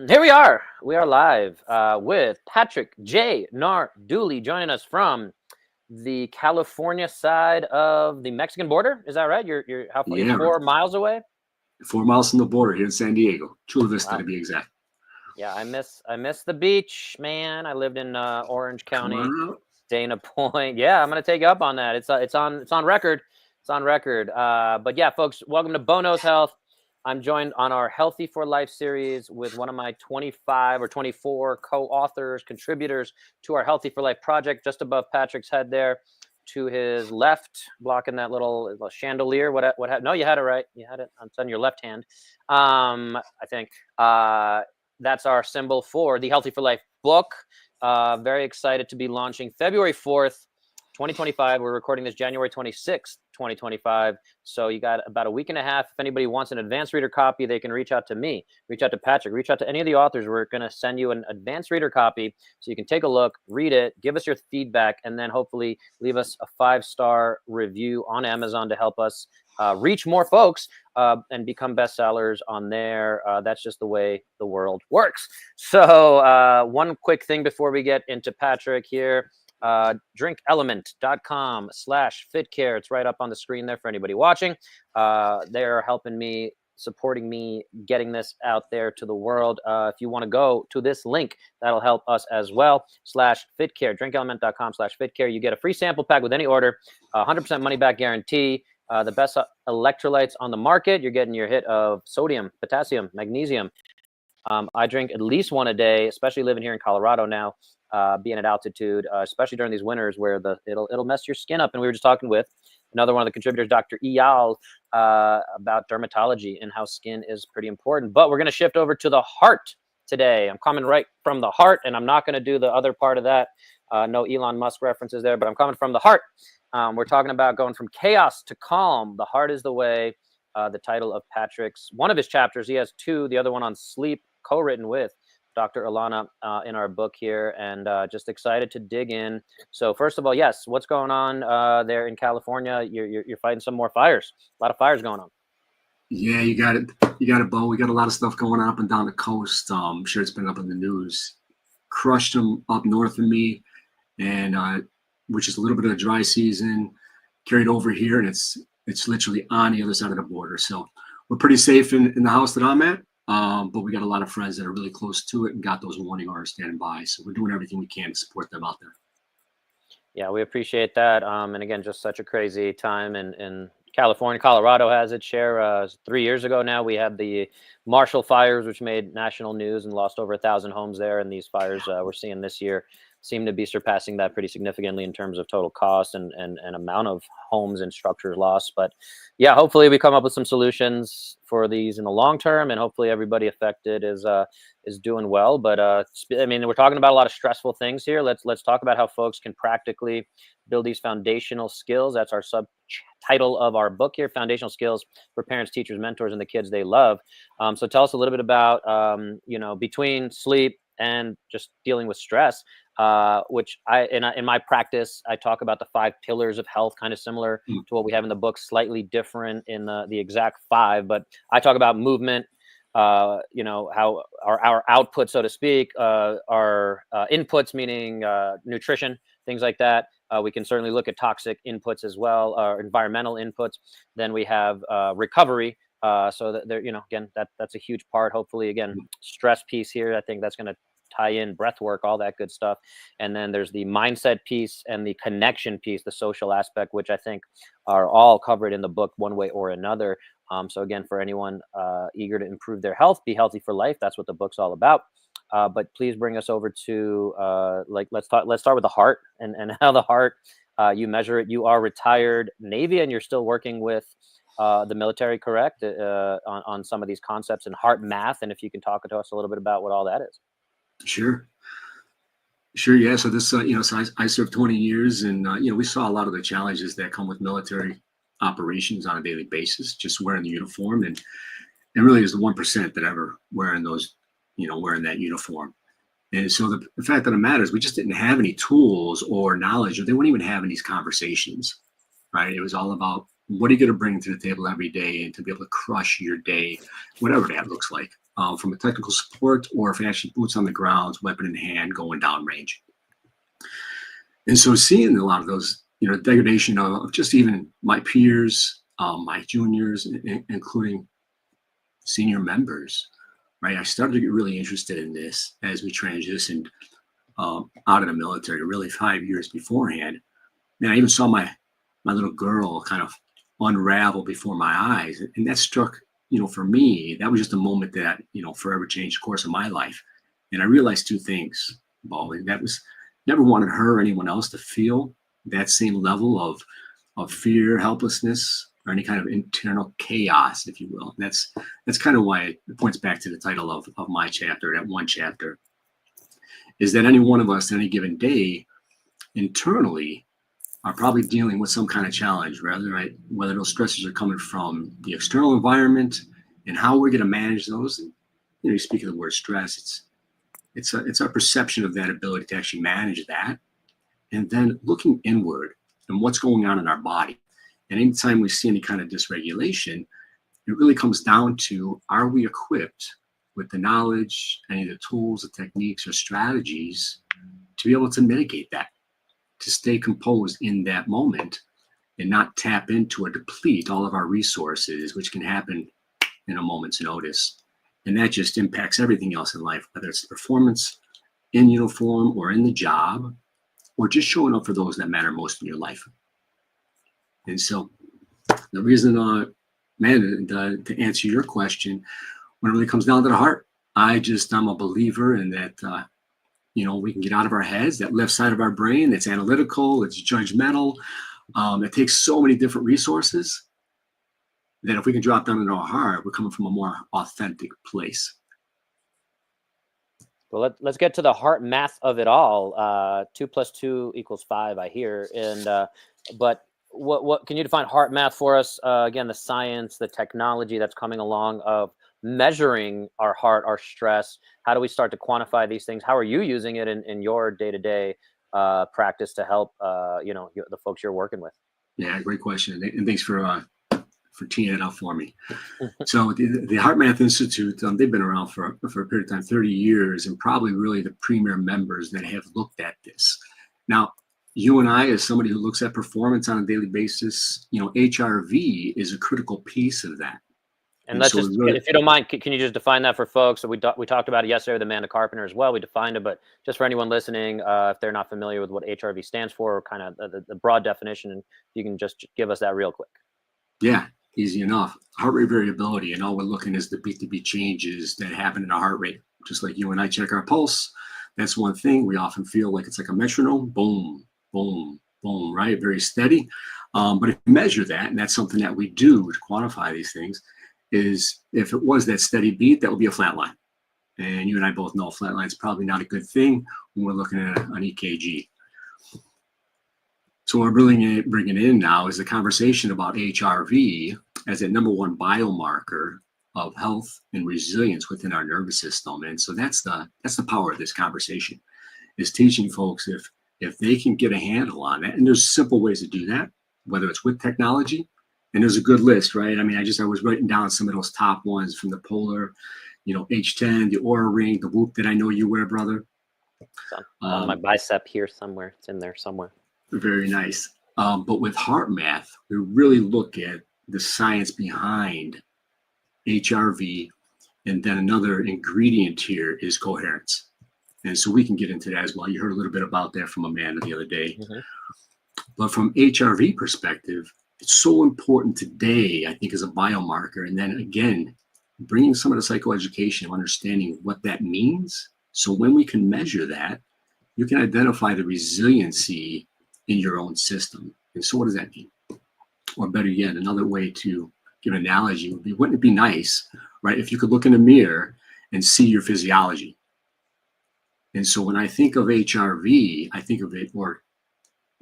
Here we are. We are live with Patrick J. Nardulli joining us from the California side of the Mexican border. Is that right? You're how far? You're Yeah, 4 miles away. 4 miles from the border here in San Diego, Chula Vista to Wow. be exact. Yeah, I miss the beach, man. I lived in Orange Come County, on out. Dana Point. Yeah, I'm gonna take you up on that. It's on record. It's on record. But yeah, folks, welcome to Bono's Health. I'm joined on our Healthy for Life series with one of my 25 or 24 co-authors, contributors to our Healthy for Life project, just above Patrick's head there, to his left, blocking that little chandelier. No, you had it right. You had it on your left hand. I think. That's our symbol for the Healthy for Life book. Very excited to be launching February 4th, 2025. We're recording this January 26th, 2025. So you got about a week and a half. If anybody wants an advanced reader copy, they can reach out to me, reach out to Patrick, reach out to any of the authors. We're going to send you an advanced reader copy so you can take a look, read it, give us your feedback, and then hopefully leave us a 5-star review on Amazon to help us reach more folks and become bestsellers on there. That's just the way the world works. So one quick thing before we get into Patrick here. Drinkelement.com/fitcare. It's right up on the screen there for anybody watching. They're helping me, supporting me, getting this out there to the world. If you want to go to this link, that'll help us as well. /fitcare, drinkelement.com/fitcare. You get a free sample pack with any order, 100% money back guarantee. The best electrolytes on the market. You're getting your hit of sodium, potassium, magnesium. I drink at least one a day, especially living here in Colorado now, being at altitude, especially during these winters where it'll mess your skin up. And we were just talking with another one of the contributors, Dr. Eyal, about dermatology and how skin is pretty important. But we're going to shift over to the heart today. I'm coming right from the heart, and I'm not going to do the other part of that. No Elon Musk references there, but I'm coming from the heart. We're talking about going from chaos to calm. The heart is the way. The title of Patrick's, one of his chapters. He has two, the other one on sleep, co-written with Dr. Alana in our book here, and just excited to dig in. So first of all, yes, what's going on there in California? You're fighting some more fires. A lot of fires going on. Yeah, you got it. You got it, Bo. We got a lot of stuff going on up and down the coast. I'm sure it's been up in the news. Crushed them up north of me, and which is a little bit of a dry season. Carried over here, and it's literally on the other side of the border. So we're pretty safe in the house that I'm at. But we got a lot of friends that are really close to it and got those warning orders standing by. So we're doing everything we can to support them out there. Yeah, we appreciate that. And again, just such a crazy time in California. Colorado has its share. 3 years ago now, we had the Marshall fires, which made national news and lost over 1,000 homes there. And these fires we're seeing this year seem to be surpassing that pretty significantly in terms of total cost and amount of homes and structures lost. But yeah, hopefully we come up with some solutions for these in the long term, and hopefully everybody affected is doing well. But I mean, we're talking about a lot of stressful things here. Let's talk about how folks can practically build these foundational skills. That's our subtitle of our book here: Foundational Skills for Parents, Teachers, Mentors, and the Kids They Love. So tell us a little bit about between sleep and just dealing with stress, which in my practice, I talk about the 5 pillars of health, kind of similar to what we have in the book, slightly different in the exact 5, but I talk about movement, how our output, so to speak, our inputs, meaning nutrition, things like that. We can certainly look at toxic inputs as well, environmental inputs. Then we have recovery. So that there, again, that's a huge part. Hopefully, again, stress piece here. I think that's going to tie in breath work, all that good stuff. And then there's the mindset piece and the connection piece, the social aspect, which I think are all covered in the book one way or another. So again, for anyone eager to improve their health, be healthy for life. That's what the book's all about. But please bring us over to let's start with the heart and how the heart, you measure it. You are retired Navy and you're still working with the military, correct? On some of these concepts in heart math. And if you can talk to us a little bit about what all that is. Sure. Yeah. So this, so I served 20 years and, we saw a lot of the challenges that come with military operations on a daily basis, just wearing the uniform. And really is the 1% that ever wearing those, wearing that uniform. And so the fact of the matter is we just didn't have any tools or knowledge, or they weren't even having these conversations, right? It was all about, what are you going to bring to the table every day and to be able to crush your day, whatever that looks like, from a technical support or if actually boots on the ground, weapon in hand, going down range. And so seeing a lot of those, degradation of just even my peers, my juniors, including senior members, right? I started to get really interested in this as we transitioned out of the military, really 5 years beforehand. And I even saw my little girl kind of unravel before my eyes. And that struck, for me, that was just a moment that, forever changed the course of my life. And I realized two things, Bo, and that was never wanted her or anyone else to feel that same level of fear, helplessness, or any kind of internal chaos, if you will. And that's kind of why it points back to the title of my chapter, that one chapter, is that any one of us, any given day, internally, are probably dealing with some kind of challenge, right? Whether those stresses are coming from the external environment and how we're going to manage those. And, you speak of the word stress, it's our perception of that ability to actually manage that. And then looking inward and what's going on in our body. And anytime we see any kind of dysregulation, it really comes down to, are we equipped with the knowledge, any of the tools, the techniques, or strategies to be able to mitigate that, to stay composed in that moment and not tap into or deplete all of our resources, which can happen in a moment's notice. And that just impacts everything else in life, whether it's the performance in uniform or in the job, or just showing up for those that matter most in your life. And so the reason, to answer your question, when it really comes down to the heart, I'm a believer in that, we can get out of our heads, that left side of our brain that's analytical, it's judgmental. It takes so many different resources that if we can drop down into our heart, we're coming from a more authentic place. Well, let's get to the heart math of it all. 2 + 2 = 5, I hear. And but what can you define heart math for us? Again, the science, the technology that's coming along of measuring our heart, our stress. How do we start to quantify these things? How are you using it in your day-to-day practice to help the folks you're working with? Yeah, great question, and thanks for teeing it up for me. So the Heart Math Institute, they've been around for a period of time, 30 years, and probably really the premier members that have looked at this. Now, you and I, as somebody who looks at performance on a daily basis, HRV is a critical piece of that. And let's just, if you don't mind, can you just define that for folks? So we talked about it yesterday with Amanda Carpenter as well. We defined it, but just for anyone listening, if they're not familiar with what HRV stands for, or kind of the broad definition, and you can just give us that real quick. Yeah, easy enough. Heart rate variability, and all we're looking is the beat-to-beat changes that happen in our heart rate. Just like you and I check our pulse, that's one thing. We often feel like it's like a metronome, boom, boom, boom, right? Very steady. But if you measure that, and that's something that we do to quantify these things, is if it was that steady beat, that would be a flat line. And you and I both know a flat line is probably not a good thing when we're looking at an EKG. So what we're bringing in now is the conversation about HRV as a number one biomarker of health and resilience within our nervous system. And so that's the power of this conversation, is teaching folks if they can get a handle on that. And there's simple ways to do that, whether it's with technology. And there's a good list, right? I mean, I was writing down some of those top ones from the Polar, H10, the Aura Ring, the Whoop that I know you wear, brother. It's on my bicep here somewhere. It's in there somewhere. Very nice. But with heart math, we really look at the science behind HRV. And then another ingredient here is coherence. And so we can get into that as well. You heard a little bit about that from Amanda the other day. Mm-hmm. But from HRV perspective, it's so important today, I think, as a biomarker. And then again, bringing some of the psychoeducation of understanding what that means. So when we can measure that, you can identify the resiliency in your own system. And so what does that mean? Or better yet, another way to give an analogy would be, wouldn't it be nice, right, if you could look in a mirror and see your physiology? And so when I think of HRV, I think of it, or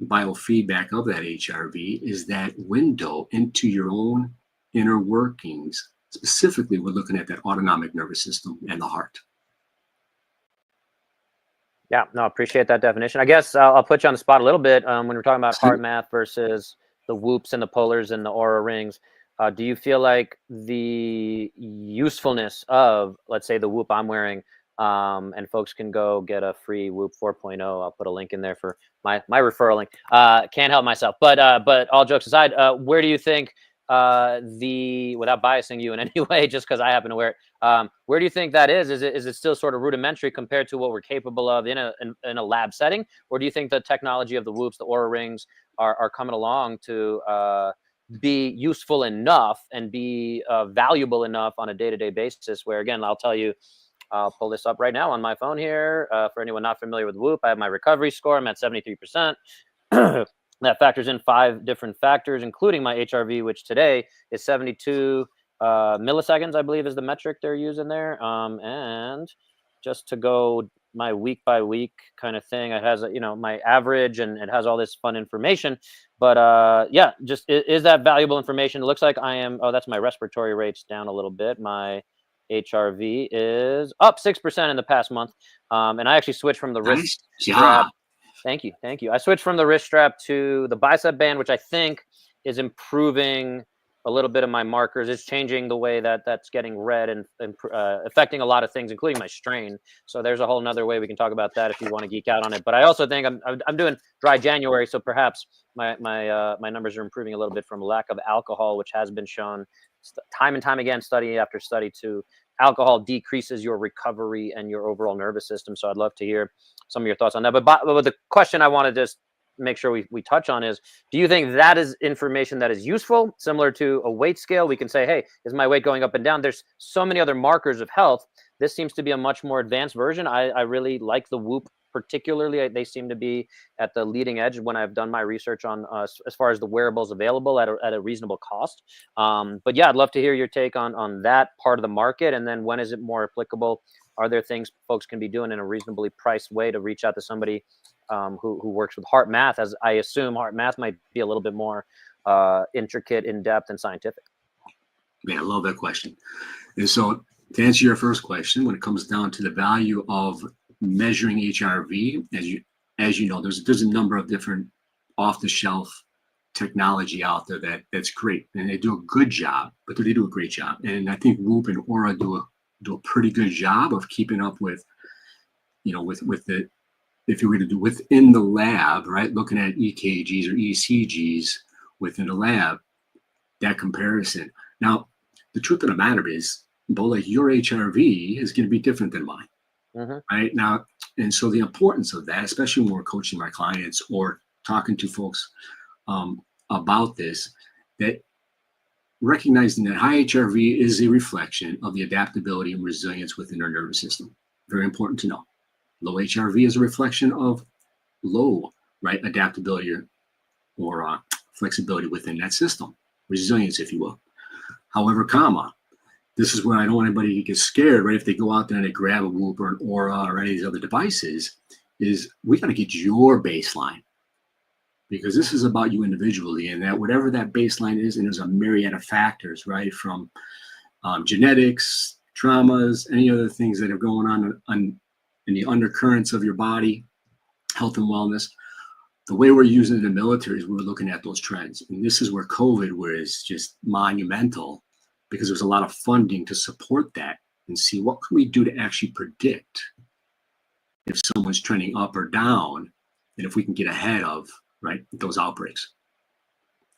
biofeedback of that HRV, is that window into your own inner workings. Specifically, we're looking at that autonomic nervous system and the heart. Yeah, no, appreciate that definition. I guess I'll put you on the spot a little bit when we're talking about heart math versus the whoops and the pullers and the aura rings. Do you feel like the usefulness of, let's say, the whoop I'm wearing, and folks can go get a free Whoop 4.0. I'll put a link in there for my referral link. Can't help myself. But all jokes aside, where do you think without biasing you in any way, just because I happen to wear it, where do you think that is? Is it still sort of rudimentary compared to what we're capable of in a lab setting, or do you think the technology of the whoops, the aura rings, are coming along to be useful enough and be valuable enough on a day-to-day basis? Where, again, I'll tell you, I'll pull this up right now on my phone here. For anyone not familiar with Whoop, I have my recovery score. I'm at 73%. That factors in 5 different factors, including my HRV, which today is 72 milliseconds, I believe, is the metric they're using there. And just to go my week by week kind of thing, it has my average, and it has all this fun information. But yeah, just is that valuable information? It looks like I am. Oh, that's my respiratory rates down a little bit. My HRV is up 6% in the past month. And I actually switched from the wrist strap. Thank you. I switched from the wrist strap to the bicep band, which I think is improving a little bit of my markers. It's changing the way that's getting read and affecting a lot of things, including my strain. So there's a whole nother way we can talk about that if you want to geek out on it. But I also think I'm doing dry January, so perhaps my numbers are improving a little bit from lack of alcohol, which has been shown time and time again, study after study, to alcohol decreases your recovery and your overall nervous system. So I'd love to hear some of your thoughts on that. But the question I want to just make sure we touch on is, do you think that is information that is useful, similar to a weight scale? We can say, hey, is my weight going up and down? There's so many other markers of health. This seems to be a much more advanced version. I really like the Whoop particularly. They seem to be at the leading edge when I've done my research on as far as the wearables available at a reasonable cost. But yeah, I'd love to hear your take on that part of the market. And then when is it more applicable? Are there things folks can be doing in a reasonably priced way to reach out to somebody who works with heart math, as I assume heart math might be a little bit more intricate, in-depth, and scientific? Man, I love that question. And so to answer your first question, when it comes down to the value of measuring HRV, as you know, there's a number of different off-the-shelf technology out there that's great, and they do a good job, but they do a great job. And I think Whoop and Aura do a pretty good job of keeping up with the, if you were to do within the lab, right, looking at EKGs or ECGs within the lab, that comparison. Now, the truth of the matter is, Bola, your HRV is going to be different than mine. Right now, and so the importance of that, especially when we're coaching my clients or talking to folks about this, that recognizing that high HRV is a reflection of the adaptability and resilience within our nervous system. Very important to know. Low HRV is a reflection of low, right, adaptability or flexibility within that system, resilience, if you will. However, this is where I don't want anybody to get scared, right? If they go out there and they grab a Whoop or an Aura or any of these other devices, is we got to get your baseline, because this is about you individually, and that whatever that baseline is, and there's a myriad of factors, right? From genetics, traumas, any other things that are going on in the undercurrents of your body, health and wellness. The way we're using it in the military is we're looking at those trends. And this is where COVID was just monumental, because there's a lot of funding to support that and see what can we do to actually predict if someone's trending up or down, and if we can get ahead of, right, those outbreaks.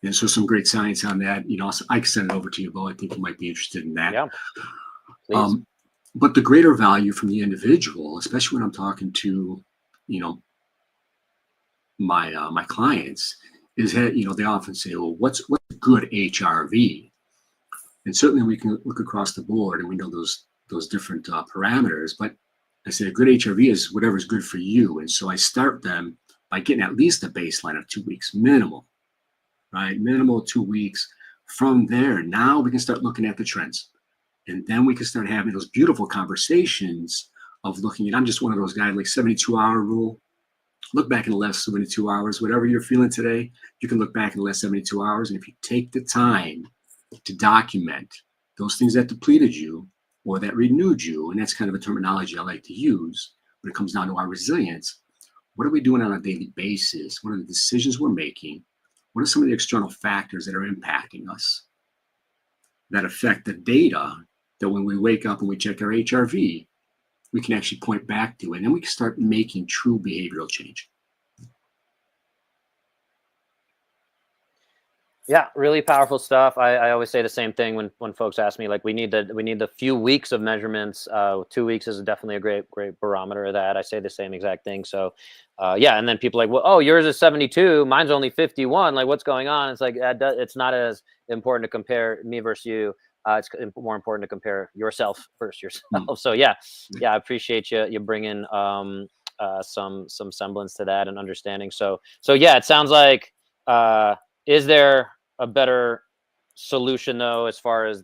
And so some great science on that. I can send it over to you, Bo. I think you might be interested in that. Yeah, please. But the greater value from the individual, especially when I'm talking to, my clients, is that, they often say, well, what's good HRV? And certainly we can look across the board and we know those different parameters, but I say a good HRV is whatever's good for you. And so I start them by getting at least a baseline of 2 weeks, minimal, right? Minimal 2 weeks. From there, now we can start looking at the trends. And then we can start having those beautiful conversations of looking at, I'm just one of those guys, like 72-hour rule. Look back in the last 72 hours, whatever you're feeling today, you can look back in the last 72 hours. And if you take the time to document those things that depleted you or that renewed you, and that's kind of a terminology I like to use when it comes down to our resilience. What are we doing on a daily basis? What are the decisions we're making? what are some of the external factors that are impacting us that affect the data that when we wake up and we check our HRV, we can actually point back to it, and then we can start making true behavioral change. Yeah, really powerful stuff. I always say the same thing when folks ask me, like, we need the few weeks of measurements. 2 weeks is definitely a great barometer of that. I say the same exact thing. So yeah, and then people are like, well, oh, yours is 72, mine's only 51. Like, what's going on? It's like, it's not as important to compare me versus you. It's more important to compare yourself versus yourself. So yeah, I appreciate you bringing some semblance to that and understanding. So yeah, it sounds like is there a better solution though, as far as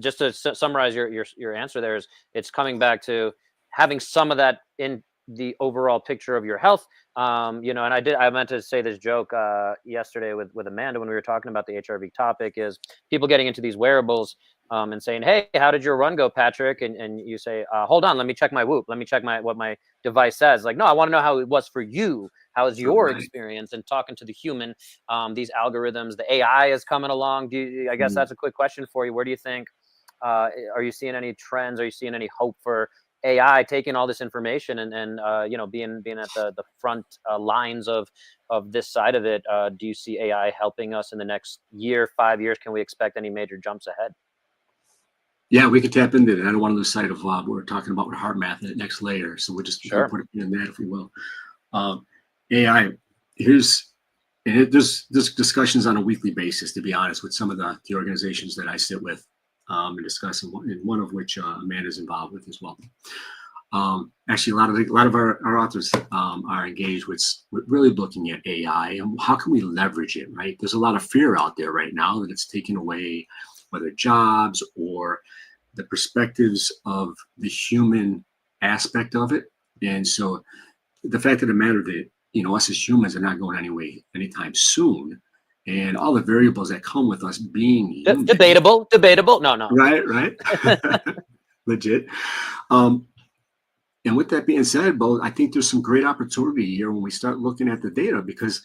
just to summarize your answer there, is it's coming back to having some of that in the overall picture of your health. And I meant to say this joke yesterday with Amanda when we were talking about the HRV topic, is people getting into these wearables and saying, hey, how did your run go, Patrick? And you say, hold on, let me check my Whoop, let me check what my device says. Like, no, I want to know how it was for you. How is your experience? And talking to the human, these algorithms, the AI is coming along. I guess that's a quick question for you. Where do you think, are you seeing any trends? Are you seeing any hope for AI taking all this information and being at the front lines of this side of it? Do you see AI helping us in the next year, 5 years? Can we expect any major jumps ahead? Yeah, we could tap into that. I don't want to lose sight of what we're talking about with HeartMath in the next layer. So we'll just put it in that, if we will. AI, there's discussions on a weekly basis, to be honest, with some of the organizations that I sit with and discuss, and one of which Amanda's involved with as well. Actually, a lot of our authors are engaged with really looking at AI and how can we leverage it, right? There's a lot of fear out there right now that it's taking away whether jobs or the perspectives of the human aspect of it. And so the fact of the matter that, us as humans are not going anyway anytime soon. And all the variables that come with us being human. Debatable. No. Right. Legit. And with that being said, Bo, I think there's some great opportunity here when we start looking at the data, because,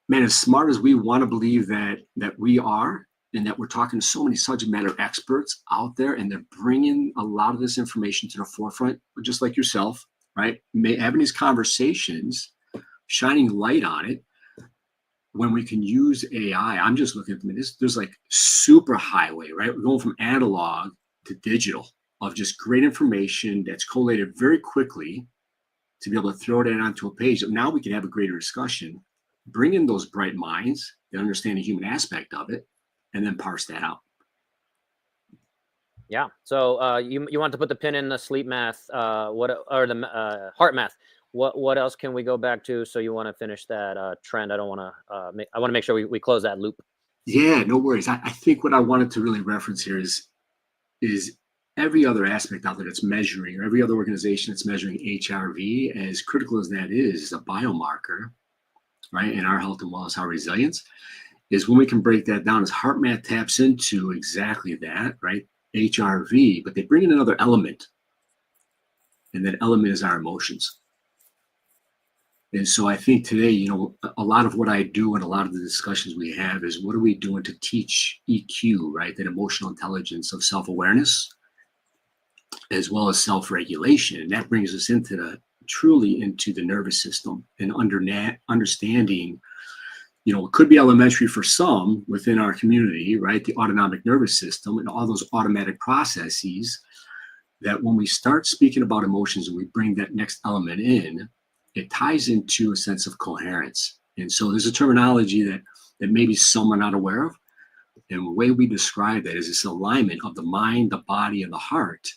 man, as smart as we want to believe that we are, and that we're talking to so many subject matter experts out there, and they're bringing a lot of this information to the forefront, just like yourself, right? Having these conversations, shining light on it. When we can use AI, I'm just looking at this. There's like super highway, right? We're going from analog to digital, of just great information that's collated very quickly to be able to throw that onto a page. Now we can have a greater discussion, bring in those bright minds that understand the human aspect of it, and then parse that out. Yeah. So you want to put the pin in the sleep math, or the heart math. What else can we go back to? So you want to finish that trend? I don't want to. I want to make sure we close that loop. Yeah, no worries. I think what I wanted to really reference here is every other aspect out there that's measuring, or every other organization that's measuring HRV, as critical as that is a biomarker, right, in our health and wellness, our resilience, is when we can break that down, as HeartMath taps into exactly that, right? HRV, but they bring in another element, and that element is our emotions. And so I think today, a lot of what I do and a lot of the discussions we have is, what are we doing to teach EQ, right? That emotional intelligence of self-awareness, as well as self-regulation. And that brings us truly into the nervous system, and understanding, it could be elementary for some within our community, right? The autonomic nervous system and all those automatic processes, that when we start speaking about emotions and we bring that next element in, it ties into a sense of coherence. And so there's a terminology that maybe some are not aware of. And the way we describe that is this alignment of the mind, the body, and the heart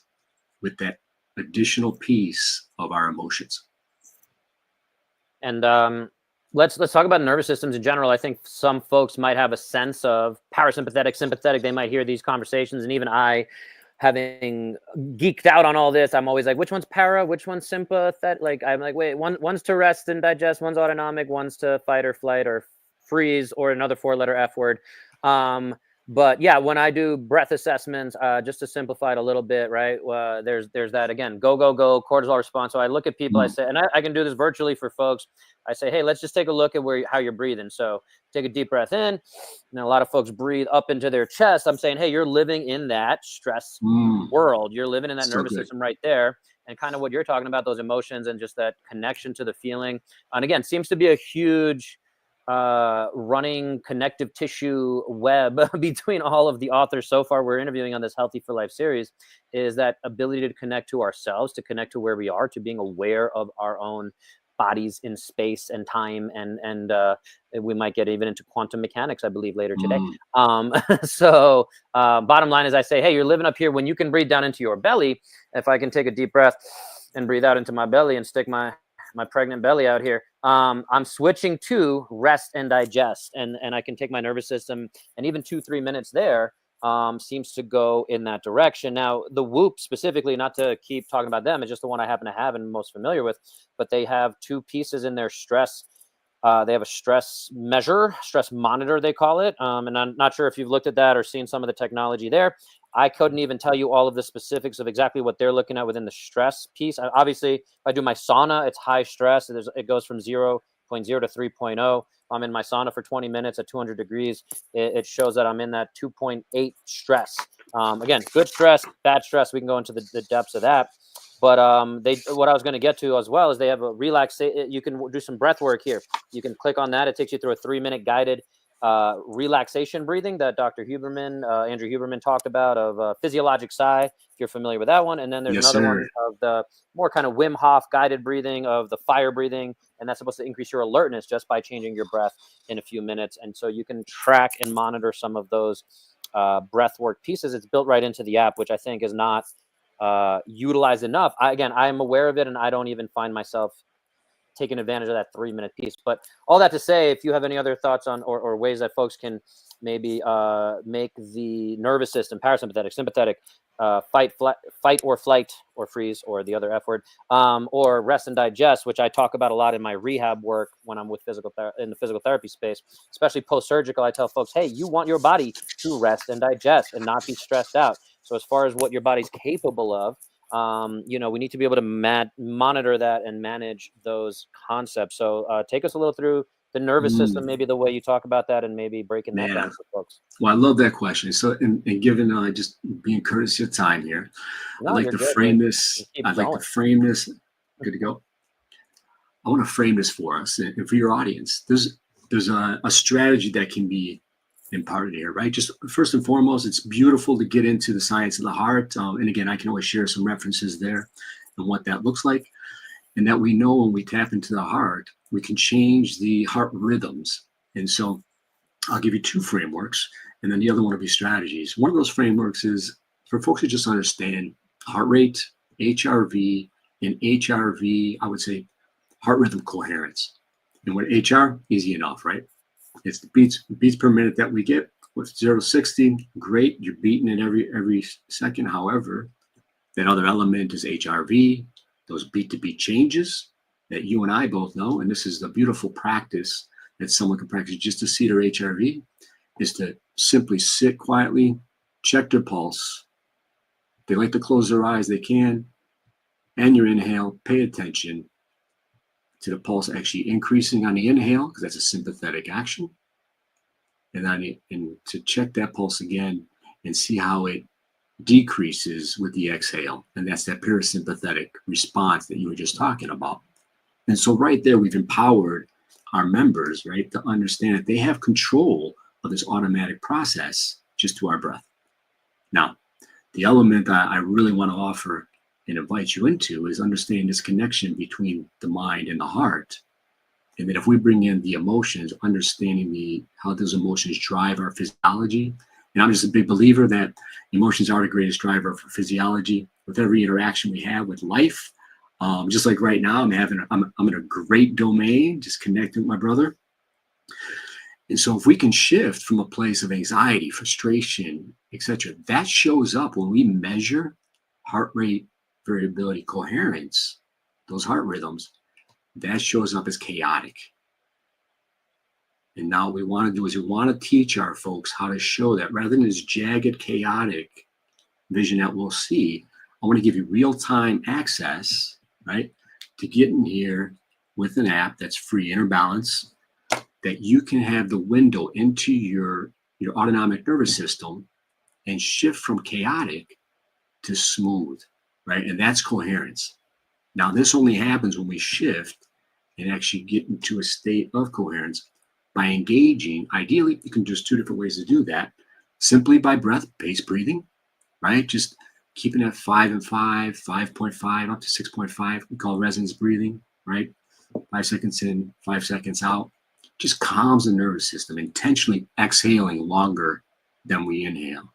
with that additional piece of our emotions. And let's talk about nervous systems in general. I think some folks might have a sense of parasympathetic, sympathetic. They might hear these conversations, and even I, having geeked out on all this, I'm always like, which one's para, which one's sympathetic? Like, I'm like, wait, one's to rest and digest, one's autonomic, one's to fight or flight or freeze, or another 4-letter F word. But yeah, when I do breath assessments, just to simplify it a little bit, right? There's that again, go, go, go, cortisol response. So I look at people, I Mm, say, and I can do this virtually for folks. I say, hey, let's just take a look at how you're breathing. So take a deep breath in. And then a lot of folks breathe up into their chest. I'm saying, hey, you're living in that stress mm, world. You're living in that so nervous good. system right there. And kind of what you're talking about, those emotions and just that connection to the feeling. And again, seems to be a huge running connective tissue web between all of the authors so far we're interviewing on this Healthy for Life series, is that ability to connect to ourselves, to connect to where we are, to being aware of our own bodies in space and time, and we might get even into quantum mechanics, I believe, later today. Mm, So bottom line is, I say, hey, you're living up here when you can breathe down into your belly. If I can take a deep breath and breathe out into my belly and stick my pregnant belly out here, I'm switching to rest and digest, and I can take my nervous system, and even 2-3 minutes there seems to go in that direction. Now the Whoop specifically, not to keep talking about them, it's just the one I happen to have and most familiar with, but they have 2 pieces in their stress. They have a stress measure, stress monitor, they call it. And I'm not sure if you've looked at that or seen some of the technology there. I couldn't even tell you all of the specifics of exactly what they're looking at within the stress piece. Obviously, if I do my sauna, it's high stress. It goes from 0.0 to 3.0. I'm in my sauna for 20 minutes at 200 degrees. It shows that I'm in that 2.8 stress. Again, good stress, bad stress. We can go into the depths of that. But what I was going to get to as well is they have a relax. You can do some breath work here. You can click on that. It takes you through a 3-minute guided relaxation breathing that Dr. Andrew Huberman talked about, of physiologic sigh, if you're familiar with that one. And then there's yes, another one sir. of the more kind of Wim Hof guided breathing, of the fire breathing. And that's supposed to increase your alertness just by changing your breath in a few minutes. And so you can track and monitor some of those breath work pieces. It's built right into the app, which I think is not utilized enough. I am aware of it, and I don't even find myself taking advantage of that 3-minute piece. But all that to say, if you have any other thoughts on or ways that folks can maybe make the nervous system, parasympathetic, sympathetic, fight or flight or freeze, or the other F word, or rest and digest, which I talk about a lot in my rehab work when I'm with in the physical therapy space, especially post-surgical. I tell folks, hey, you want your body to rest and digest and not be stressed out. So as far as what your body's capable of, we need to be able to monitor that and manage those concepts. So take us a little through the nervous system, mm, maybe the way you talk about that, and maybe breaking that man, down for folks. well, I love that question. So, and given just being courtesy of time here, I'd No, like you're to good. frame this. Just keep I'd like to going. frame this. Good to go. I want to frame this for us and for your audience. There's a strategy that can be imparted here, right? Just first and foremost, it's beautiful to get into the science of the heart. And again, I can always share some references there and what that looks like. And that we know when we tap into the heart, we can change the heart rhythms. And so I'll give you 2 frameworks, and then the other one will be strategies. One of those frameworks is for folks to just understand heart rate, HRV, and HRV, I would say heart rhythm coherence. And what HR, easy enough, right? It's the beats per minute that we get. With 0 to 60, great, you're beating it every second. However, that other element is HRV, those beat to beat changes that you and I both know. And this is the beautiful practice that someone can practice just to see their HRV, is to simply sit quietly, check their pulse. If they like to close their eyes, they can. And your inhale, pay attention to the pulse actually increasing on the inhale, because that's a sympathetic action. And to check that pulse again and see how it decreases with the exhale. And that's that parasympathetic response that you were just talking about. And so right there, we've empowered our members, right, to understand that they have control of this automatic process just to our breath. Now, the element that I really want to offer and invite you into is understanding this connection between the mind and the heart. And then if we bring in the emotions, understanding how those emotions drive our physiology. And I'm just a big believer that emotions are the greatest driver for physiology. With every interaction we have with life, just like right now, I'm in a great domain, just connecting with my brother. And so if we can shift from a place of anxiety, frustration, etc., that shows up when we measure heart rate variability coherence, those heart rhythms, that shows up as chaotic. And now what we want to do is we want to teach our folks how to show that rather than this jagged, chaotic vision that we'll see, I want to give you real-time access, right, to get in here with an app that's free, Inner Balance, that you can have the window into your autonomic nervous system and shift from chaotic to smooth, right? And that's coherence. Now, this only happens when we shift and actually get into a state of coherence by engaging. Ideally, you can just 2 different ways to do that. Simply by breath-based breathing, right? Just keeping at 5 and 5, 5.5 up to 6.5. We call resonance breathing, right? 5 seconds in, 5 seconds out. Just calms the nervous system, intentionally exhaling longer than we inhale.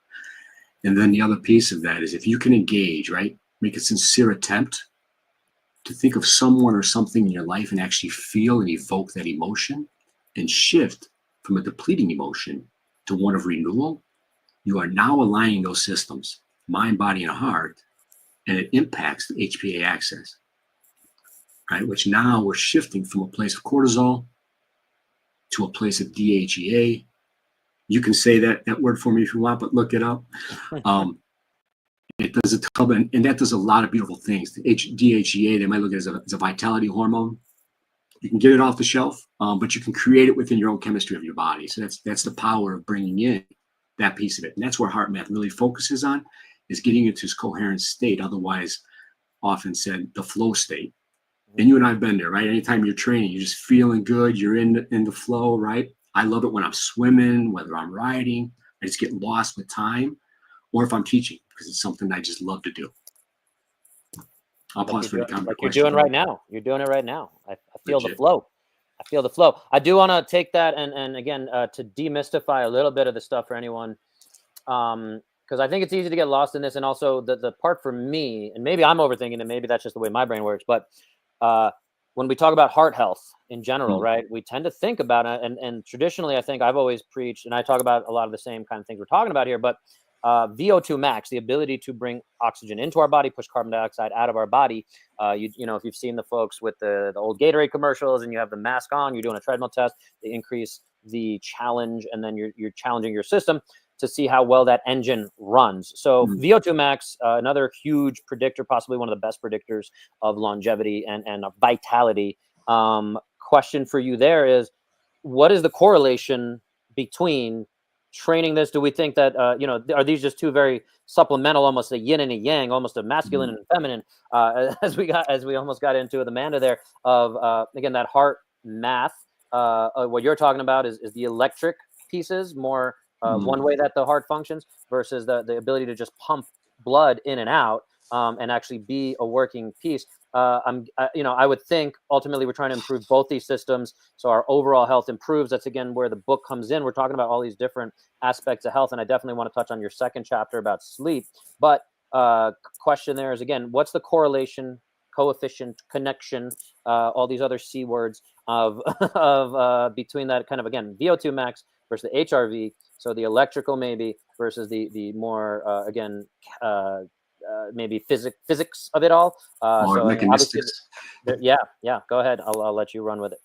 And then the other piece of that is if you can engage, right? Make a sincere attempt to think of someone or something in your life and actually feel and evoke that emotion and shift from a depleting emotion to one of renewal. You are now aligning those systems, mind, body, and heart, and it impacts the HPA axis, right? Which now we're shifting from a place of cortisol to a place of DHEA. You can say that word for me if you want, but look it up. It does a ton, and that does a lot of beautiful things. The DHEA, they might look at it as a vitality hormone. You can get it off the shelf, but you can create it within your own chemistry of your body. So that's the power of bringing in that piece of it. And that's where heart math really focuses on, is getting into this coherent state, otherwise often said the flow state. And you and I have been there, right? Anytime you're training, you're just feeling good. You're in the flow, right? I love it when I'm swimming, whether I'm riding. I just get lost with time, or if I'm teaching, because it's something I just love to do. I'll pause for any comment. Like you're doing right now. You're doing it right now. I feel Legit. the flow. I feel the flow. I do want to take that and again, to demystify a little bit of the stuff for anyone, because I think it's easy to get lost in this. And also the part for me, and maybe I'm overthinking it, maybe that's just the way my brain works, but when we talk about heart health in general, right, we tend to think about it. And traditionally, I think I've always preached, and I talk about a lot of the same kind of things we're talking about here, but VO2 max, the ability to bring oxygen into our body, push carbon dioxide out of our body. You know, if you've seen the folks with the old Gatorade commercials and you have the mask on, you're doing a treadmill test, they increase the challenge, and then you're challenging your system to see how well that engine runs. So VO2 max, another huge predictor, possibly one of the best predictors of longevity and of vitality. Question for you there is, what is the correlation between training this? Do we think that, you know, are these just two very supplemental, almost a yin and a yang, almost a masculine and feminine, as we almost got into with Amanda there, of, again, that heart math, what you're talking about is the electric pieces, more one way that the heart functions versus the ability to just pump blood in and out, and actually be a working piece. You know, I would think ultimately we're trying to improve both these systems, so our overall health improves. That's again where the book comes in. We're talking about all these different aspects of health, and I definitely want to touch on your second chapter about sleep. But question there is, again, what's the correlation, coefficient, connection, all these other C words of between that kind of, again, VO2 max versus the HRV, so the electrical maybe versus the more again maybe physics of it all. Or so mechanistics. Yeah. Go ahead. I'll let you run with it.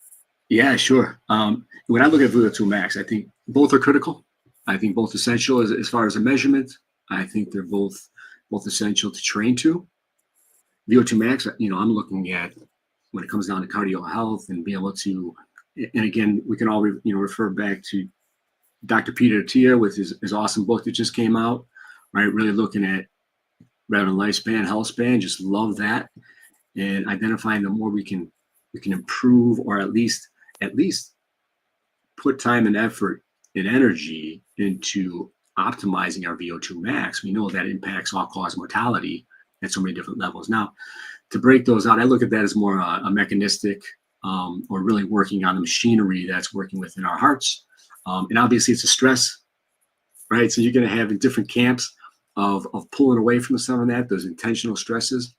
Yeah, sure. When I look at VO2 max, I think both are critical. I think both essential as far as a measurement. I think they're both essential to train to. VO2 max, you know, I'm looking at when it comes down to cardio health and be able to, and again, we can all refer back to Dr. Peter Attia with his awesome book that just came out, right? Really looking at rather than lifespan, health span, just love that. And identifying the more we can improve, or at least put time and effort and energy into optimizing our VO2 max, we know that impacts all-cause mortality at so many different levels. Now, to break those out, I look at that as more a mechanistic, or really working on the machinery that's working within our hearts. And obviously it's a stress, right? So you're going to have in different camps of pulling away from some of that, those intentional stresses.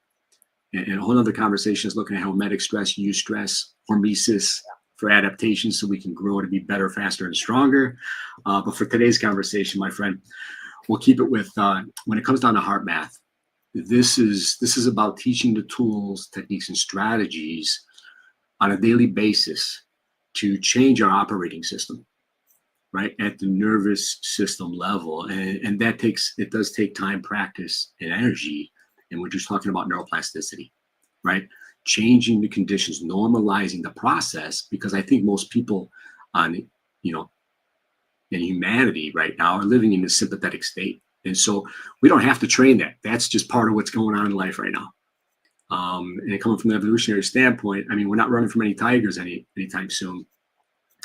And a whole other conversation is looking at hormetic stress, eustress, hormesis for adaptation, so we can grow to be better, faster, and stronger. But for today's conversation, my friend, we'll keep it with, when it comes down to heart math, this is about teaching the tools, techniques, and strategies on a daily basis to change our operating system. right, at the nervous system level. And it does take time, practice, and energy. And we're just talking about neuroplasticity, right? Changing the conditions, normalizing the process, because I think most people on, you know, in humanity right now are living in a sympathetic state. And so we don't have to train that. That's just part of what's going on in life right now. And coming from an evolutionary standpoint, I mean, we're not running from any tigers anytime soon,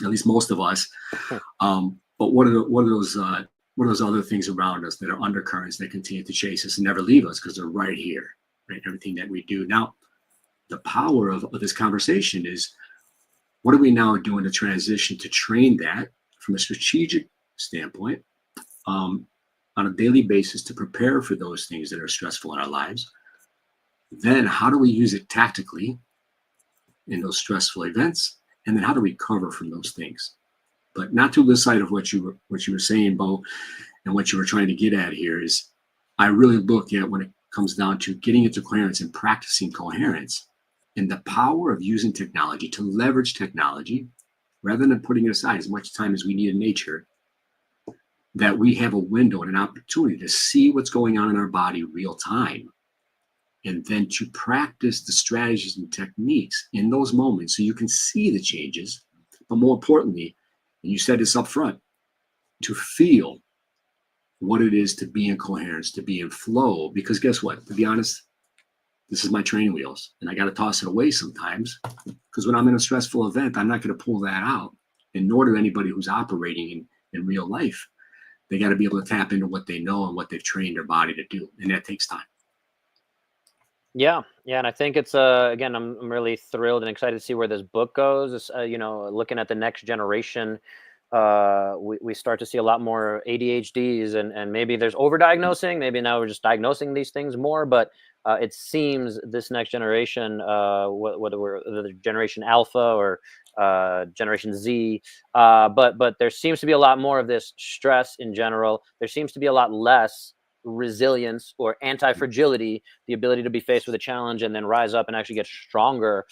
at least most of us. But what are those other things around us that are undercurrents that continue to chase us and never leave us because they're right here, right? Everything that we do. Now, the power of this conversation is, what are we now doing to transition to train that from a strategic standpoint on a daily basis to prepare for those things that are stressful in our lives? Then how do we use it tactically in those stressful events? And then how do we recover from those things? But not to lose sight of what you were saying, Bo, and what you were trying to get at here is, I really look at, when it comes down to getting into coherence and practicing coherence, and the power of using technology to leverage technology rather than putting it aside as much time as we need in nature, that we have a window and an opportunity to see what's going on in our body real time, and then to practice the strategies and techniques in those moments so you can see the changes. But more importantly, and you said this up front, to feel what it is to be in coherence, to be in flow. Because guess what? To be honest, this is my training wheels, and I got to toss it away sometimes, because when I'm in a stressful event, I'm not going to pull that out. And nor do anybody who's operating in real life. They got to be able to tap into what they know and what they've trained their body to do. And that takes time. Yeah, and I think it's again, I'm really thrilled and excited to see where this book goes. It's, looking at the next generation, we start to see a lot more ADHDs, and maybe there's overdiagnosing. Maybe now we're just diagnosing these things more, but it seems this next generation, whether we're the generation Alpha or Generation Z, but there seems to be a lot more of this stress in general. There seems to be a lot less resilience or anti-fragility, the ability to be faced with a challenge and then rise up and actually get stronger,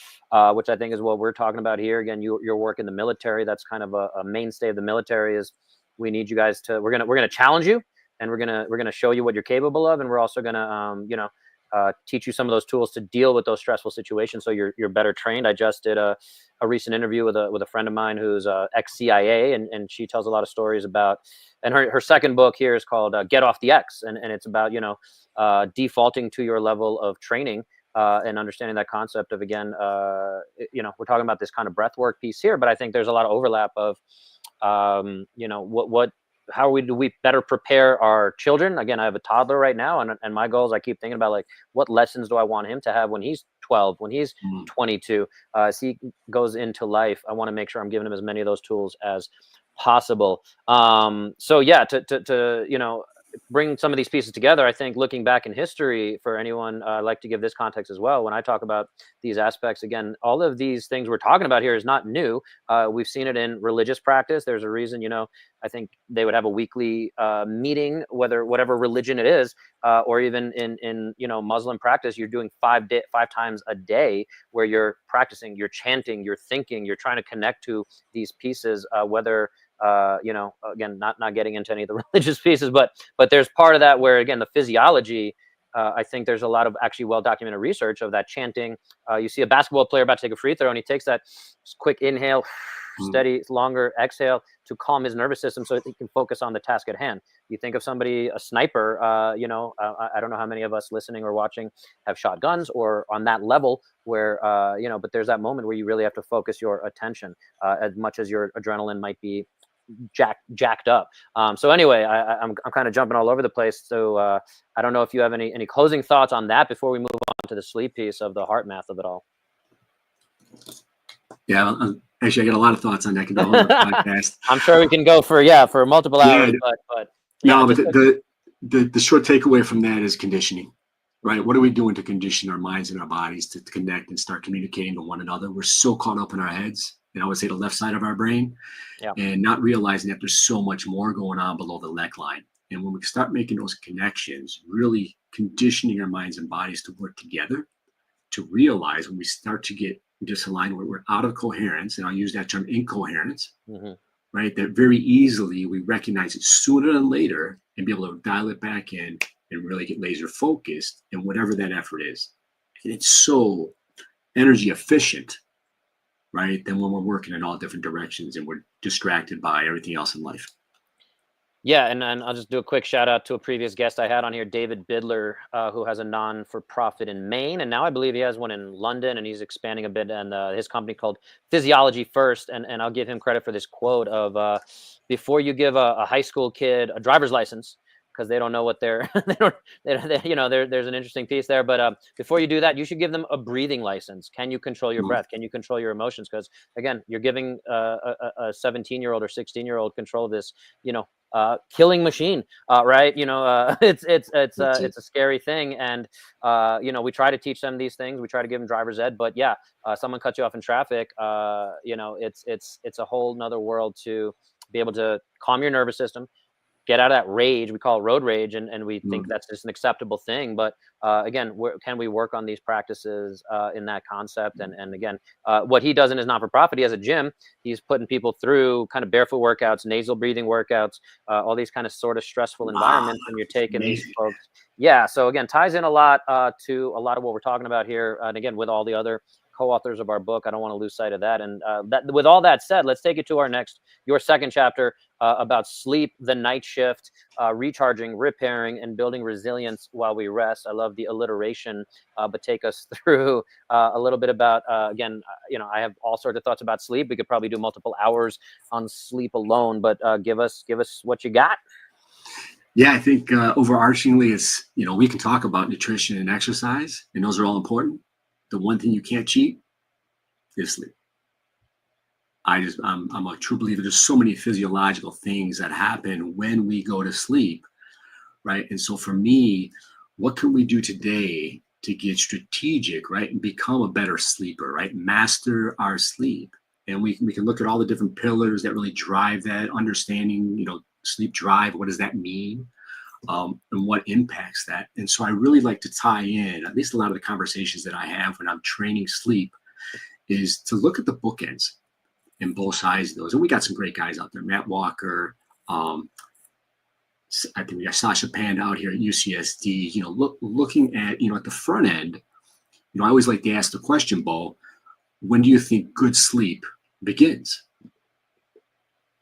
which I think is what we're talking about here. Again, your work in the military, that's kind of a mainstay of the military, is we need you guys to, we're gonna challenge you, and we're gonna show you what you're capable of, and we're also gonna teach you some of those tools to deal with those stressful situations so you're better trained. I just did a recent interview with a friend of mine who's ex-CIA, and she tells a lot of stories about, and her second book here is called Get Off the X, and it's about defaulting to your level of training and understanding that concept of, again, we're talking about this kind of breath work piece here, but I think there's a lot of overlap of how do we better prepare our children? Again, I have a toddler right now, and my goals, I keep thinking about, like, what lessons do I want him to have when he's 12, when he's 22, as he goes into life. I want to make sure I'm giving him as many of those tools as possible. So yeah, to bring some of these pieces together, I think looking back in history, for anyone, I like to give this context as well. When I talk about these aspects, again, all of these things we're talking about here is not new. We've seen it in religious practice. There's a reason, I think they would have a weekly meeting, whatever religion it is, or even in Muslim practice, you're doing 5 times a day where you're practicing, you're chanting, you're thinking, you're trying to connect to these pieces, whether again, not getting into any of the religious pieces, but there's part of that where, again, the physiology, I think there's a lot of actually well-documented research of that chanting. You see a basketball player about to take a free throw, and he takes that quick inhale, steady, longer exhale to calm his nervous system so that he can focus on the task at hand. You think of somebody, a sniper, I don't know how many of us listening or watching have shot guns or on that level where, but there's that moment where you really have to focus your attention as much as your adrenaline might be jacked up. So anyway, I'm kind of jumping all over the place. So I don't know if you have any closing thoughts on that before we move on to the sleep piece of the heart math of it all. Yeah, actually, I got a lot of thoughts on that. Can go on the podcast. I'm sure we can go for multiple hours, but the short takeaway from that is conditioning, right? What are we doing to condition our minds and our bodies to connect and start communicating to one another? We're so caught up in our heads, and I would say the left side of our brain, and not realizing that there's so much more going on below the neckline. And when we start making those connections, really conditioning our minds and bodies to work together, to realize when we start to get disaligned, where we're out of coherence, and I'll use that term, incoherence, right? That very easily we recognize it sooner than later and be able to dial it back in and really get laser focused in whatever that effort is. And it's so energy efficient, right? Than when we're working in all different directions and we're distracted by everything else in life. Yeah, and I'll just do a quick shout out to a previous guest I had on here, David Bidler, who has a non-for-profit in Maine, and now I believe he has one in London, and he's expanding a bit. And his company called Physiology First, and I'll give him credit for this quote of before you give a high school kid a driver's license, because they don't know what they're they don't you know there's an interesting piece there, but before you do that, you should give them a breathing license. Can you control your Mhm. breath? Can you control your emotions? Because again, you're giving a 17-year-old or 16-year-old control of this, killing machine, right? That's it. It's a scary thing, and we try to teach them these things. We try to give them driver's ed, but yeah, someone cuts you off in traffic. It's a whole nother world to be able to calm your nervous system, get out of that rage. We call it road rage, and we think Mhm. that's just an acceptable thing. But again, can we work on these practices in that concept? And again, what he does in his not-for-profit, he has a gym. He's putting people through kind of barefoot workouts, nasal breathing workouts, all these kind of sort of stressful Wow, environments, and you're taking these amazing. folks. Yeah, so again, ties in a lot to a lot of what we're talking about here, and again, with all the other co-authors of our book. I don't want to lose sight of that. And with all that said, let's take it to your second chapter, about sleep, the night shift, recharging, repairing, and building resilience while we rest. I love the alliteration, but take us through a little bit about, again, I have all sorts of thoughts about sleep. We could probably do multiple hours on sleep alone, but give us what you got. Yeah, I think overarchingly, it's, we can talk about nutrition and exercise, and those are all important. The one thing you can't cheat is sleep. I'm a true believer. There's so many physiological things that happen when we go to sleep, right? And so for me, what can we do today to get strategic, right, and become a better sleeper, right? Master our sleep, and we can look at all the different pillars that really drive that understanding. Sleep drive. What does that mean? And what impacts that? And so I really like to tie in at least a lot of the conversations that I have when I'm training sleep is to look at the bookends in both sides of those. And we got some great guys out there, Matt Walker. I think we got Sasha Panda out here at UCSD. Looking at at the front end. I always like to ask the question, Bo, when do you think good sleep begins?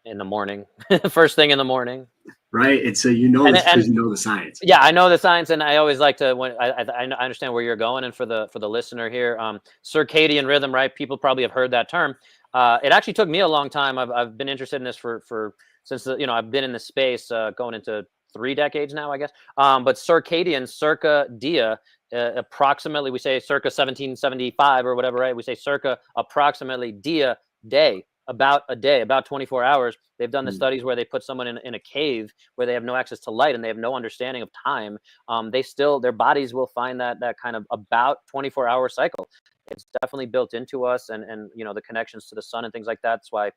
In the morning, first thing in the morning. Right, and so And it's because and you know the science. yeah, I know the science, and I always like to, when I understand where you're going, and for the listener here, circadian rhythm, right? People probably have heard that term. It actually took me a long time. I've been interested in this for since I've been in this space going into 3 decades now, I guess. But circadian, circa dia, approximately, we say circa 1775 or whatever, right? We say circa approximately dia, day, about a day, about 24 hours. They've done the Mm. studies where they put someone in a cave where they have no access to light and they have no understanding of time. Their bodies will find that kind of about 24-hour cycle. It's definitely built into us, and the connections to the sun and things like that. That's why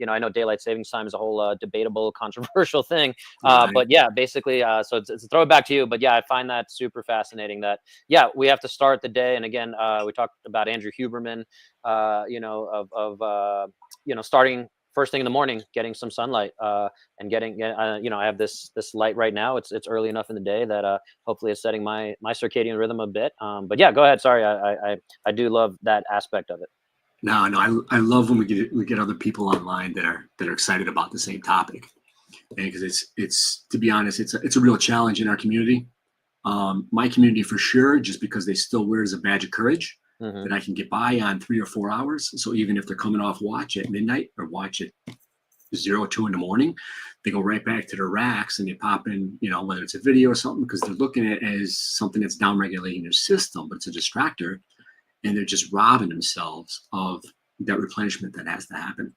I know daylight savings time is a whole debatable, controversial thing. Right. But yeah, basically, so it's a throwback to you. But yeah, I find that super fascinating. That yeah, we have to start the day. And again, we talked about Andrew Huberman, starting first thing in the morning, getting some sunlight, and I have this light right now. It's early enough in the day that hopefully it's setting my circadian rhythm a bit. But yeah, go ahead. Sorry, I do love that aspect of it. No, I love when we get other people online that are excited about the same topic, and because it's to be honest, it's a real challenge in our community. My community for sure, just because they still wear it as a badge of courage Hmm. that I can get by on 3 or 4 hours. So even if they're coming off watch at midnight or watch at 0 2 in the morning, they go right back to their racks and they pop in, whether it's a video or something, because they're looking at it as something that's down regulating their system, but it's a distractor, and they're just robbing themselves of that replenishment that has to happen.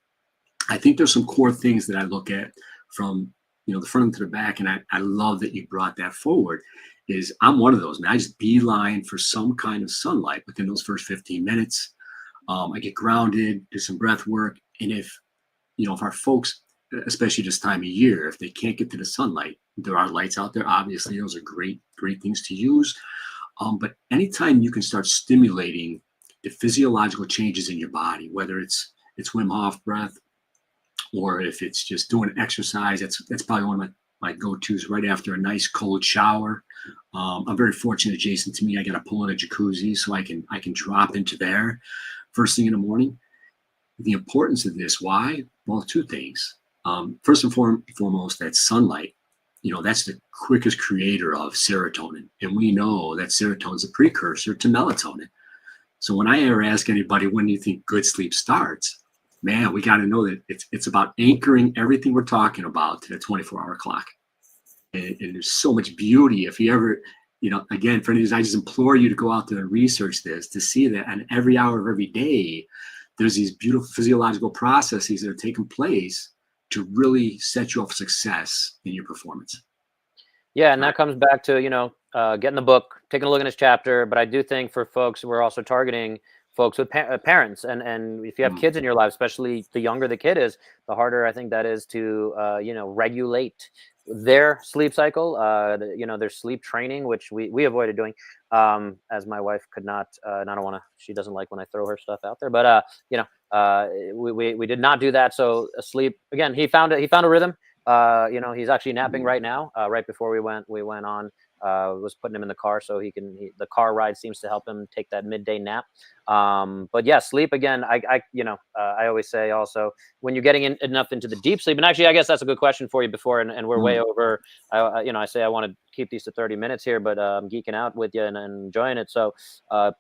I think there's some core things that I look at from the front to the back, and I love that you brought that forward. Is I'm one of those, man. I just beeline for some kind of sunlight within those first 15 minutes. I get grounded, do some breath work, and if our folks, especially this time of year, if they can't get to the sunlight, there are lights out there. Obviously, those are great things to use. But anytime you can start stimulating the physiological changes in your body, whether it's Wim Hof breath, or if it's just doing exercise, that's probably one of my go-tos right after a nice cold shower. I'm very fortunate, Jason. To me, I got a pool and a jacuzzi, so I can drop into there first thing in the morning. The importance of this, why? Well, two things. First and foremost, that sunlight. That's the quickest creator of serotonin, and we know that serotonin is a precursor to melatonin. So when I ever ask anybody, when do you think good sleep starts? Man, we got to know that it's about anchoring everything we're talking about to the 24-hour clock. And there's so much beauty. If you ever, again, for any of these, I just implore you to go out there and research this, to see that on every hour of every day, there's these beautiful physiological processes that are taking place to really set you up for success in your performance. Yeah, and that comes back to, getting the book, taking a look at this chapter. But I do think for folks, we're also targeting folks with parents. And if you have kids in your life, especially the younger the kid is, the harder I think that is to, regulate their sleep cycle, their sleep training, which we avoided doing, as my wife could not, and I don't want to, she doesn't like when I throw her stuff out there, but, we did not do that. So sleep, again, he found a rhythm. He's actually napping right now. Right before we went on, was putting him in the car so the car ride seems to help him take that midday nap. But yeah, sleep again. I always say also, when you're getting enough into the deep sleep, and actually, I guess that's a good question for you before, and we're way over. I say I want to keep these to 30 minutes here, but I'm geeking out with you and enjoying it. So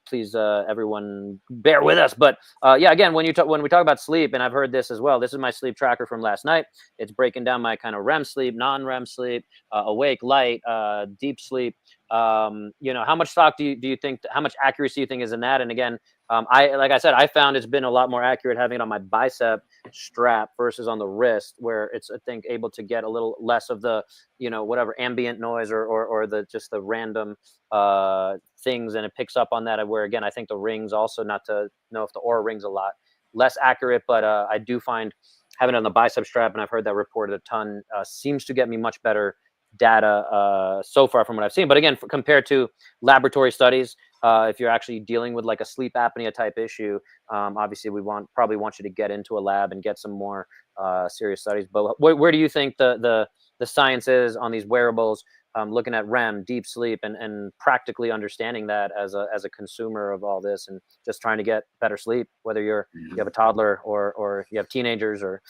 please, everyone, bear with us. But yeah, again, when we talk about sleep, and I've heard this as well. This is my sleep tracker from last night. It's breaking down my kind of REM sleep, non-REM sleep, awake, light, deep sleep. How much stock do you think? How much accuracy do you think is in that? And again, like I said, I found it's been a lot more accurate having it on my bicep strap versus on the wrist, where it's, I think, able to get a little less of the, whatever ambient noise or just the random things, and it picks up on that. Where again, I think the rings also, not to know if the Aura rings a lot less accurate, but I do find having it on the bicep strap, and I've heard that reported a ton, seems to get me much better data so far from what I've seen. But again, compared to laboratory studies, if you're actually dealing with like a sleep apnea type issue, obviously we probably want you to get into a lab and get some more serious studies. But where do you think the science is on these wearables, looking at REM, deep sleep, and practically understanding that as a consumer of all this, and just trying to get better sleep, whether you have a toddler or you have teenagers or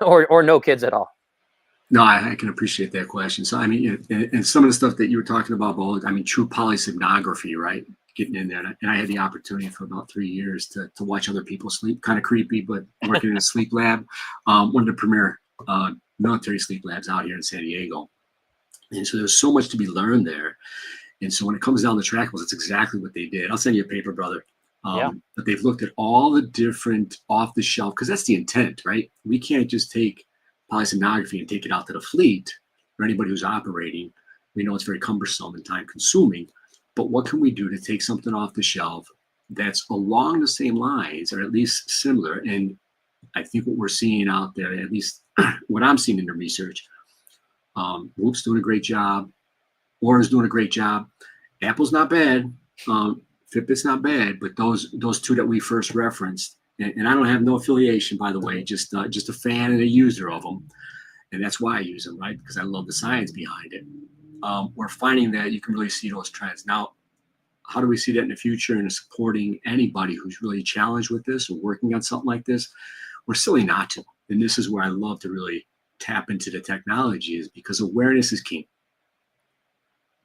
or no kids at all? No, I can appreciate that question. So, I mean, and some of the stuff that you were talking about, both, I mean, true polysomnography, right? Getting in there. And I had the opportunity for about 3 years to watch other people sleep. Kind of creepy, but working in a sleep lab, one of the premier military sleep labs out here in San Diego. And so there's so much to be learned there. And so when it comes down to trackables, it's exactly what they did. I'll send you a paper, brother. But they've looked at all the different off the shelf, because that's the intent, right? We can't just take polysomnography and take it out to the fleet or anybody who's operating. We know it's very cumbersome and time consuming, but what can we do to take something off the shelf that's along the same lines, or at least similar? And I think what we're seeing out there, at least what I'm seeing in the research, Whoop's doing a great job, Aura's doing a great job, Apple's not bad, Fitbit's not bad, but those two that we first referenced, and I don't have no affiliation, by the way, just a fan and a user of them. And that's why I use them, right? Because I love the science behind it. We're finding that you can really see those trends. Now, how do we see that in the future and supporting anybody who's really challenged with this or working on something like this? We're silly not to. And this is where I love to really tap into the technology, is because awareness is king.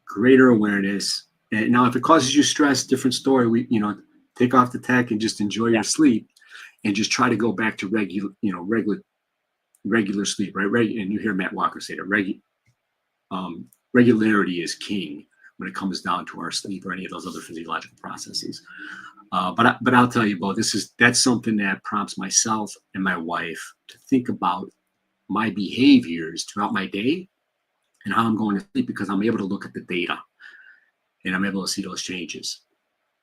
Greater awareness. And now, if it causes you stress, different story. We, take off the tech and just enjoy your sleep, and just try to go back to regular sleep, right? And you hear Matt Walker say that regularity is king when it comes down to our sleep or any of those other physiological processes. But I'll tell you, Bo, that's something that prompts myself and my wife to think about my behaviors throughout my day and how I'm going to sleep, because I'm able to look at the data and I'm able to see those changes.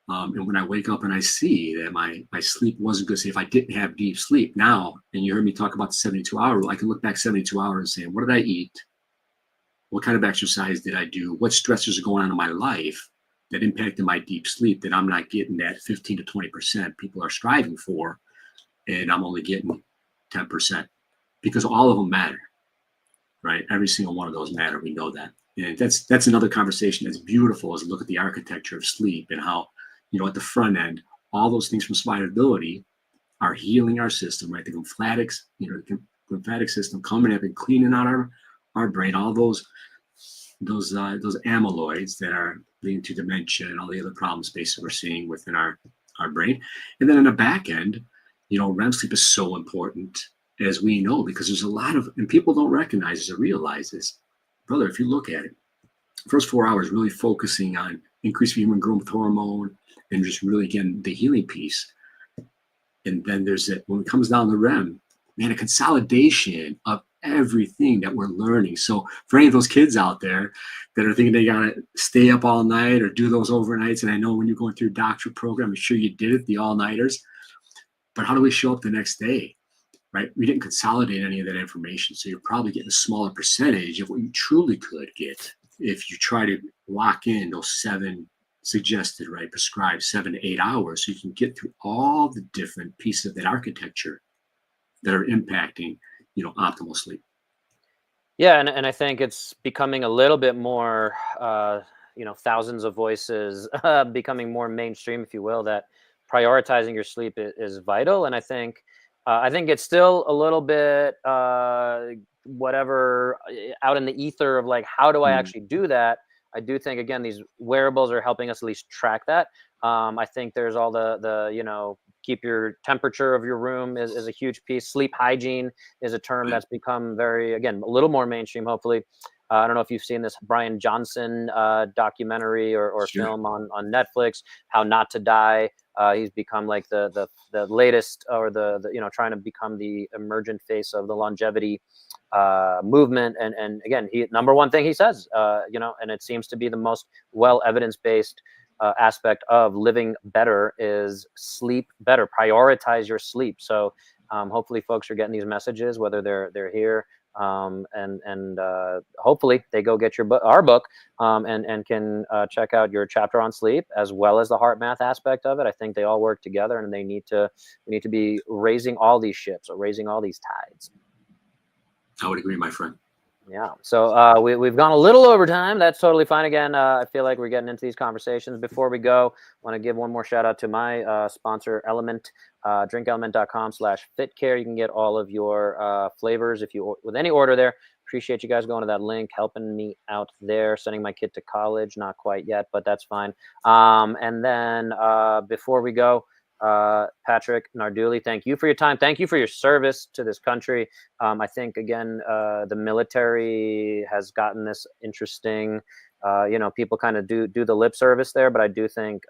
And when I wake up and I see that my sleep wasn't good, say if I didn't have deep sleep now, and you heard me talk about the 72-hour rule, I can look back 72 hours and say, what did I eat? What kind of exercise did I do? What stressors are going on in my life that impacted my deep sleep that I'm not getting that 15 to 20% people are striving for, and I'm only getting 10%. because all of them matter, right? Every single one of those matter. We know that. And that's another conversation that's beautiful, is look at the architecture of sleep and how, at the front end, all those things from spinability are healing our system, right? The lymphatics, the lymphatic system coming up and cleaning out our brain, all those amyloids that are leading to dementia and all the other problem spaces we're seeing within our brain. And then on the back end, REM sleep is so important, as we know, because there's a lot of, and people don't recognize this or realize this. Brother, if you look at it, first 4 hours really focusing on increased human growth hormone and just really, again, the healing piece. And then there's it, when it comes down to REM, man, a consolidation of everything that we're learning. So for any of those kids out there that are thinking they got to stay up all night or do those overnights, and I know when you're going through a doctorate program, I'm sure you did it, the all-nighters, but how do we show up the next day, right? We didn't consolidate any of that information. So you're probably getting a smaller percentage of what you truly could get if you try to lock in those 7 suggested, right, prescribed 7 to 8 hours, so you can get through all the different pieces of that architecture that are impacting, optimal sleep. Yeah, and I think it's becoming a little bit more, thousands of voices becoming more mainstream, if you will, that prioritizing your sleep is vital. And I think it's still a little bit whatever out in the ether of like, how do I actually do that? I do think, again, these wearables are helping us at least track that. I think there's all the keep your temperature of your room is a huge piece. Sleep hygiene is a term that's become very, again, a little more mainstream, hopefully. I don't know if you've seen this Brian Johnson documentary or Sure. film on Netflix, How Not to Die. He's become like the latest, or the trying to become the emergent face of the longevity movement. And again, number one thing he says, and it seems to be the most well evidence-based aspect of living better, is sleep better. Prioritize your sleep. So hopefully folks are getting these messages, whether they're here, and hopefully they go get our book, and can check out your chapter on sleep as well as the heart math aspect of it. I think they all work together, and we need to be raising all these ships, or raising all these tides. I would agree, my friend. Yeah. So we've gone a little over time. That's totally fine. Again, I feel like we're getting into these conversations. Before we go, I want to give one more shout out to my sponsor, Element, drinkelement.com/fitcare. You can get all of your flavors with any order there. Appreciate you guys going to that link, helping me out there, sending my kid to college. Not quite yet, but that's fine. And then before we go, Patrick Nardulli, thank you for your time. Thank you for your service to this country. I think, again, the military has gotten this interesting, people kind of do the lip service there, but I do think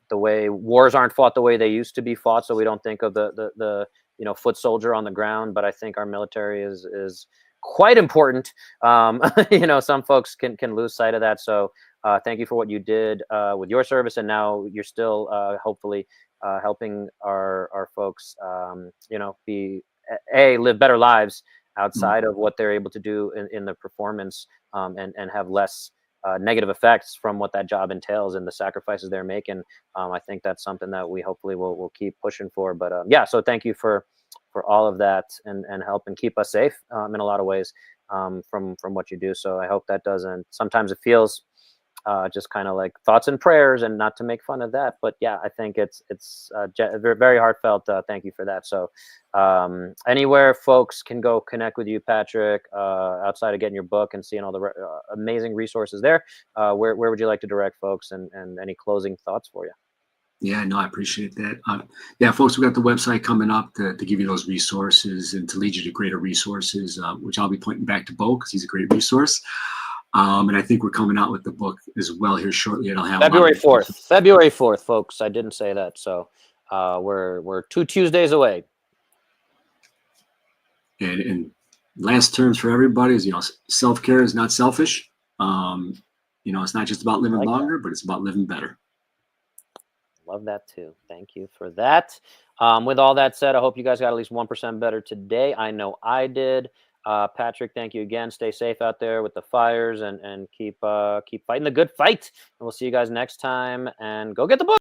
the way wars aren't fought the way they used to be fought, so we don't think of the foot soldier on the ground, but I think our military is quite important. Some folks can lose sight of that. So thank you for what you did with your service, and now you're still hopefully helping our folks, live better lives outside of what they're able to do in the performance, and have less negative effects from what that job entails and the sacrifices they're making. I think that's something that we hopefully will keep pushing for. But so thank you for all of that, and help and keep us safe in a lot of ways from what you do. So I hope that doesn't, sometimes it feels just kind of like thoughts and prayers, and not to make fun of that, but yeah, I think it's very heartfelt. Thank you for that. So anywhere folks can go connect with you, Patrick, outside of getting your book and seeing all the amazing resources there, where would you like to direct folks, and any closing thoughts for you? Yeah, no, I appreciate that. Folks, we got the website coming up to give you those resources and to lead you to greater resources, which I'll be pointing back to Bo, because he's a great resource. And I think we're coming out with the book as well here shortly. It'll have February 4th. February 4th, folks. I didn't say that. So we're 2 Tuesdays away. And last terms for everybody is, self-care is not selfish. It's not just about living longer, but it's about living better. Love that too. Thank you for that. With all that said, I hope you guys got at least 1% better today. I know I did. Patrick, thank you again. Stay safe out there with the fires, and keep fighting the good fight. And we'll see you guys next time, and go get the book.